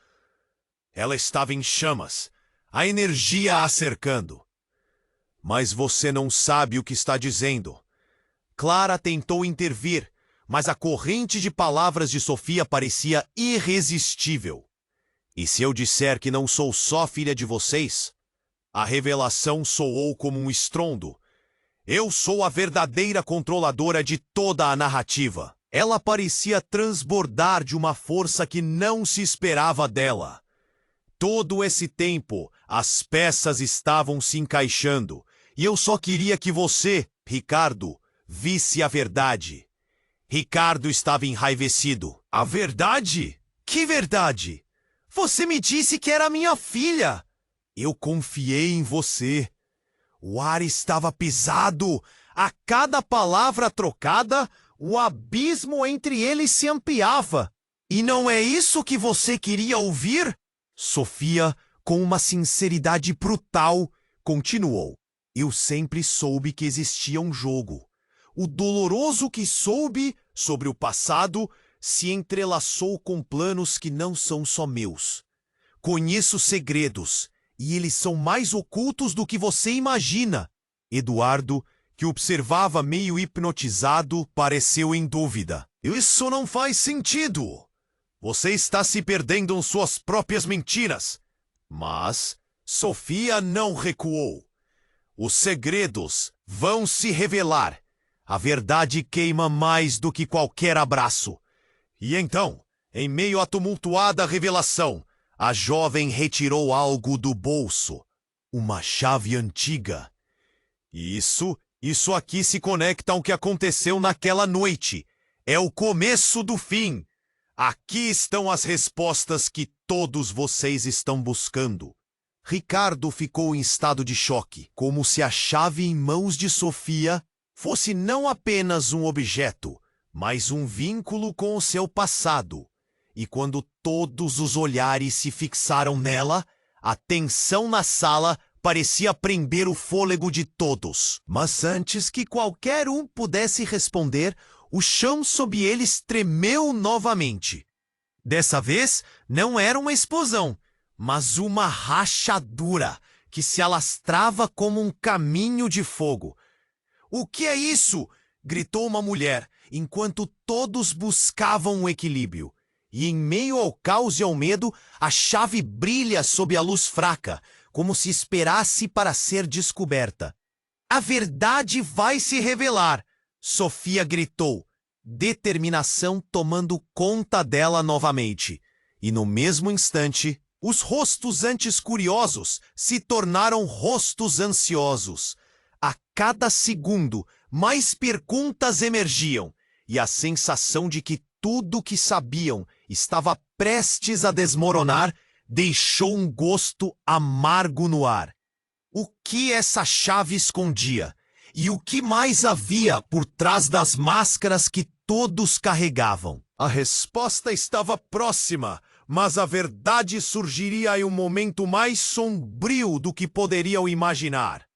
Ela estava em chamas, a energia a cercando. Mas você não sabe o que está dizendo. Clara tentou intervir, mas a corrente de palavras de Sofia parecia irresistível. E se eu disser que não sou só filha de vocês? A revelação soou como um estrondo. Eu sou a verdadeira controladora de toda a narrativa. Ela parecia transbordar de uma força que não se esperava dela. Todo esse tempo, as peças estavam se encaixando, e eu só queria que você, Ricardo, visse a verdade. Ricardo estava enraivecido. A verdade? Que verdade? Você me disse que era minha filha. Eu confiei em você. O ar estava pesado. A cada palavra trocada, o abismo entre eles se ampliava. E não é isso que você queria ouvir? Sofia, com uma sinceridade brutal, continuou. Eu sempre soube que existia um jogo. O doloroso que soube sobre o passado se entrelaçou com planos que não são só meus. Conheço segredos, e eles são mais ocultos do que você imagina. Eduardo, que observava meio hipnotizado, pareceu em dúvida. Isso não faz sentido. Você está se perdendo em suas próprias mentiras. Mas Sofia não recuou. Os segredos vão se revelar. A verdade queima mais do que qualquer abraço. E então, em meio à tumultuada revelação, a jovem retirou algo do bolso. Uma chave antiga. Isso aqui se conecta ao que aconteceu naquela noite. É o começo do fim. Aqui estão as respostas que todos vocês estão buscando. Ricardo ficou em estado de choque, como se a chave em mãos de Sofia fosse não apenas um objeto, mas um vínculo com o seu passado. E quando todos os olhares se fixaram nela, a tensão na sala parecia prender o fôlego de todos. Mas antes que qualquer um pudesse responder, o chão sob eles tremeu novamente. Dessa vez, não era uma explosão, mas uma rachadura que se alastrava como um caminho de fogo. "O que é isso?" gritou uma mulher, enquanto todos buscavam o equilíbrio. E em meio ao caos e ao medo, a chave brilha sob a luz fraca, como se esperasse para ser descoberta. "A verdade vai se revelar!" Sofia gritou, determinação tomando conta dela novamente. E no mesmo instante, os rostos antes curiosos se tornaram rostos ansiosos. A cada segundo, mais perguntas emergiam, e a sensação de que tudo o que sabiam estava prestes a desmoronar deixou um gosto amargo no ar. O que essa chave escondia? E o que mais havia por trás das máscaras que todos carregavam? A resposta estava próxima, mas a verdade surgiria em um momento mais sombrio do que poderiam imaginar.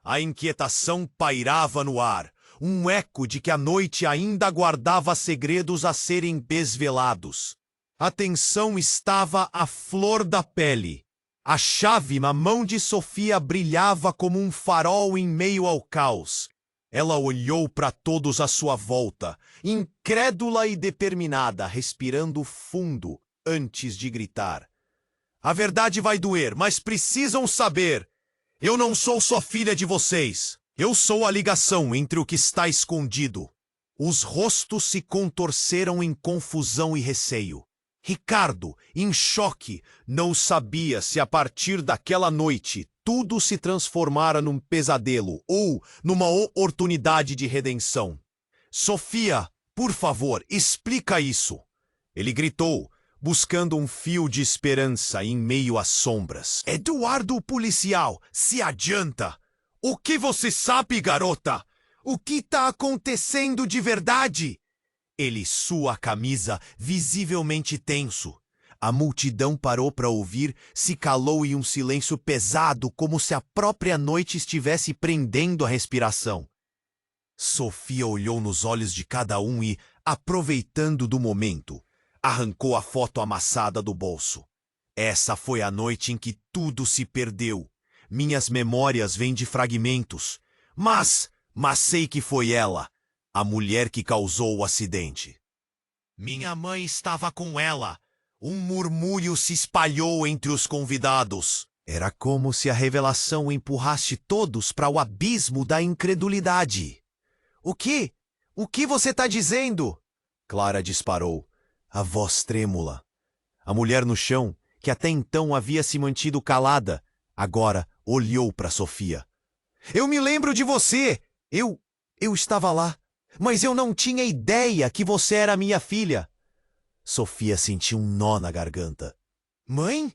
A inquietação pairava no ar, um eco de que a noite ainda guardava segredos a serem desvelados. A tensão estava à flor da pele. A chave na mão de Sofia brilhava como um farol em meio ao caos. Ela olhou para todos à sua volta, incrédula e determinada, respirando fundo antes de gritar. "A verdade vai doer, mas precisam saber. Eu não sou só filha de vocês. Eu sou a ligação entre o que está escondido." Os rostos se contorceram em confusão e receio. Ricardo, em choque, não sabia se a partir daquela noite tudo se transformara num pesadelo ou numa oportunidade de redenção. "Sofia, por favor, explica isso!" Ele gritou, buscando um fio de esperança em meio às sombras. "Eduardo, o policial, se adianta! O que você sabe, garota? O que está acontecendo de verdade?" Ele sua a camisa, visivelmente tenso. A multidão parou para ouvir, se calou em um silêncio pesado, como se a própria noite estivesse prendendo a respiração. Sofia olhou nos olhos de cada um e, aproveitando do momento, arrancou a foto amassada do bolso. "Essa foi a noite em que tudo se perdeu. Minhas memórias vêm de fragmentos. Mas sei que foi ela, a mulher que causou o acidente. Minha mãe estava com ela." Um murmúrio se espalhou entre os convidados. Era como se a revelação empurrasse todos para o abismo da incredulidade. O que você está dizendo?" Clara disparou, a voz trêmula. A mulher no chão, que até então havia se mantido calada, agora olhou para Sofia. "Eu me lembro de você! Eu estava lá, mas eu não tinha ideia que você era minha filha." Sofia sentiu um nó na garganta. "Mãe?"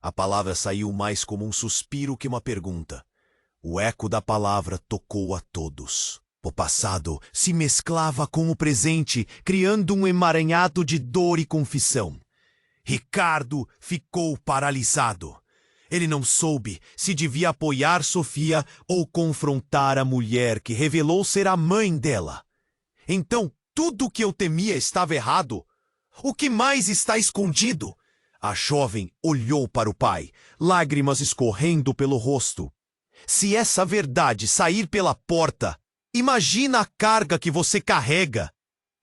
A palavra saiu mais como um suspiro que uma pergunta. O eco da palavra tocou a todos. O passado se mesclava com o presente, criando um emaranhado de dor e confissão. Ricardo ficou paralisado. Ele não soube se devia apoiar Sofia ou confrontar a mulher que revelou ser a mãe dela. Então, tudo o que eu temia estava errado. O que mais está escondido? A jovem olhou para o pai, lágrimas escorrendo pelo rosto. Se essa verdade sair pela porta, imagina a carga que você carrega.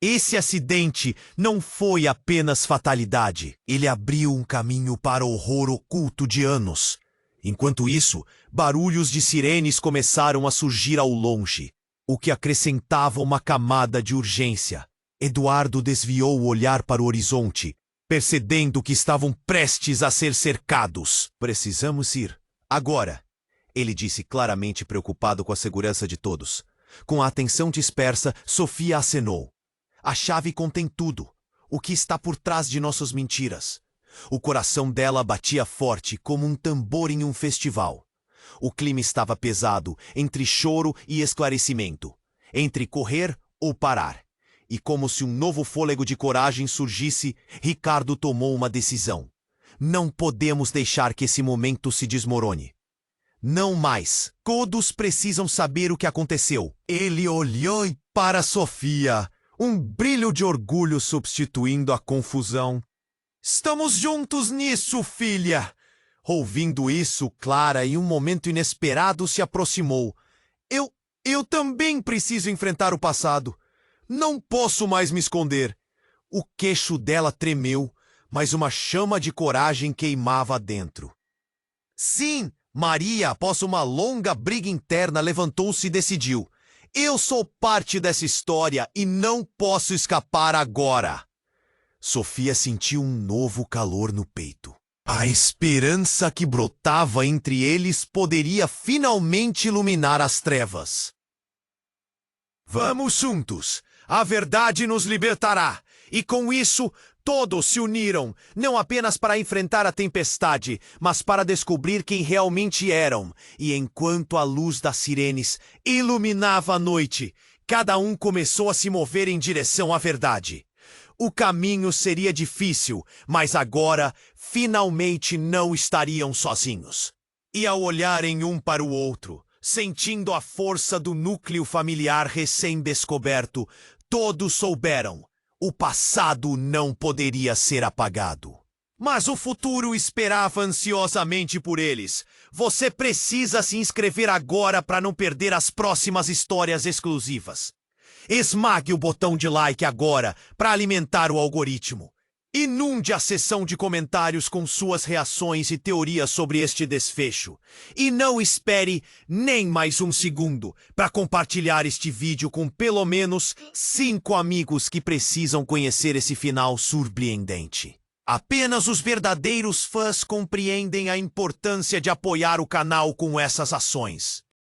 Esse acidente não foi apenas fatalidade. Ele abriu um caminho para o horror oculto de anos. Enquanto isso, barulhos de sirenes começaram a surgir ao longe, o que acrescentava uma camada de urgência. Eduardo desviou o olhar para o horizonte, percebendo que estavam prestes a ser cercados. Precisamos ir. Agora, ele disse claramente preocupado com a segurança de todos. Com a atenção dispersa, Sofia acenou. A chave contém tudo. O que está por trás de nossas mentiras. O coração dela batia forte como um tambor em um festival. O clima estava pesado, entre choro e esclarecimento. Entre correr ou parar. E como se um novo fôlego de coragem surgisse, Ricardo tomou uma decisão. Não podemos deixar que esse momento se desmorone. Não mais. Todos precisam saber o que aconteceu. Ele olhou para Sofia, um brilho de orgulho substituindo a confusão. Estamos juntos nisso, filha. Ouvindo isso, Clara, em um momento inesperado, se aproximou. Eu também preciso enfrentar o passado. Não posso mais me esconder. O queixo dela tremeu, mas uma chama de coragem queimava dentro. Sim, Maria, após uma longa briga interna, levantou-se e decidiu. Eu sou parte dessa história e não posso escapar agora. Sofia sentiu um novo calor no peito. A esperança que brotava entre eles poderia finalmente iluminar as trevas. Vamos juntos! A verdade nos libertará! E com isso, todos se uniram, não apenas para enfrentar a tempestade, mas para descobrir quem realmente eram. E enquanto a luz das sirenes iluminava a noite, cada um começou a se mover em direção à verdade. O caminho seria difícil, mas agora, finalmente não estariam sozinhos. E ao olharem um para o outro, sentindo a força do núcleo familiar recém-descoberto, todos souberam. O passado não poderia ser apagado. Mas o futuro esperava ansiosamente por eles. Você precisa se inscrever agora para não perder as próximas histórias exclusivas. Esmague o botão de like agora para alimentar o algoritmo. Inunde a seção de comentários com suas reações e teorias sobre este desfecho. E não espere nem mais um segundo para compartilhar este vídeo com pelo menos 5 amigos que precisam conhecer esse final surpreendente. Apenas os verdadeiros fãs compreendem a importância de apoiar o canal com essas ações.